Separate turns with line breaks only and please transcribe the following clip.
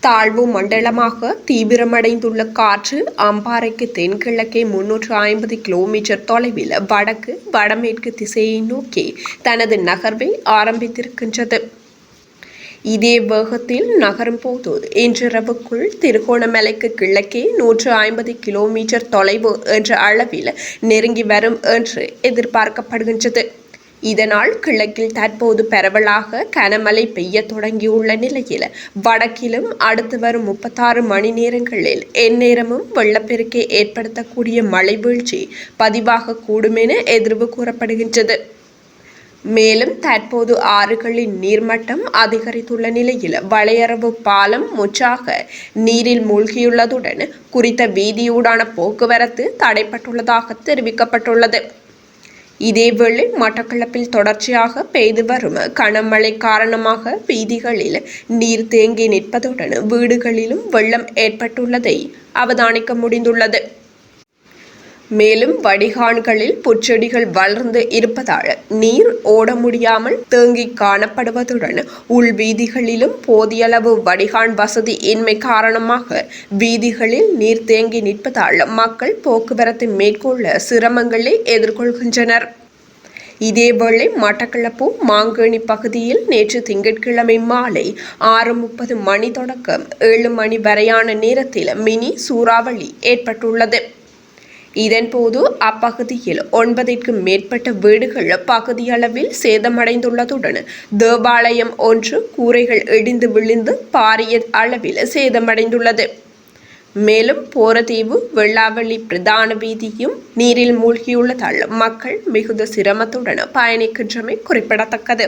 தாழ்வு மண்டலமாக தீவிரமடைந்துள்ள காற்று அம்பாறைக்கு தென்கிழக்கே 350 கிலோமீட்டர் தொலைவில் வடக்கு வடமேற்கு திசையை நோக்கி தனது நகர்வை ஆரம்பித்திருக்கின்றது. இதே வேகத்தில் நகரும் போது இன்றிரவுக்குள் திருகோணமலைக்கு கிழக்கே 150 கிலோமீட்டர் தொலைவு என்ற அளவில் நெருங்கி வரும் என்று எதிர்பார்க்கப்படுகின்றது. இதனால் கிழக்கில் தற்போது பரவலாக கனமழை பெய்ய தொடங்கியுள்ள நிலையில் வடக்கிலும் அடுத்து வரும் 36 மணி நேரங்களில் எந்நேரமும் வெள்ளப்பெருக்கை ஏற்படுத்தக்கூடிய மழை வீழ்ச்சி பதிவாகக்கூடும் என எதிர்வு கூறப்படுகின்றது. மேலும் தற்போது ஆறுகளின் நீர்மட்டம் அதிகரித்துள்ள நிலையில் வளையரவு பாலம் முற்றாக நீரில் மூழ்கியுள்ளதுடன் குறித்த வீதியூடான போக்குவரத்து தடைப்பட்டுள்ளதாக தெரிவிக்கப்பட்டுள்ளது. இதேவேளை மட்டக்களப்பில் தொடர்ச்சியாக பெய்து வரும் கனமழை காரணமாக வீதிகளில் நீர் தேங்கி நிற்பதுடன் வீடுகளிலும் வெள்ளம் ஏற்பட்டுள்ளதை அவதானிக்க முடிந்துள்ளது. மேலும் வடிகான்களில் புற்செடிகள் வளர்ந்து இருப்பதால் நீர் ஓட முடியாமல் தேங்கி காணப்படுவதுடன் உள்வீதிகளிலும் போதியளவு வடிகான் வசதி இன்மை காரணமாக வீதிகளில் நீர் தேங்கி நிற்பதால் மக்கள் போக்குவரத்து மேற்கொள்ள சிரமங்களை எதிர்கொள்கின்றனர். இதேவேளை மட்டக்களப்பு மாங்கேணி பகுதியில் நேற்று திங்கட்கிழமை மாலை 6:30 மணி தொடக்கம் 7 மணி வரையான நேரத்தில் மினி சூறாவளி ஏற்பட்டுள்ளது. இதன்போது அப்பகுதியில் 9க்கும் மேற்பட்ட வீடுகள் பகுதியளவில் சேதமடைந்துள்ளதுடன் தேவாலயம் ஒன்று கூரைகள் இடிந்து விழுந்து பாரிய அளவில் சேதமடைந்துள்ளது. மேலும் போரதீவு வெள்ளாவளி பிரதான வீதியும் நீரில் மூழ்கியுள்ளதால் மக்கள் மிகுந்த சிரமத்துடன் பயணிக்கின்றமை குறிப்பிடத்தக்கது.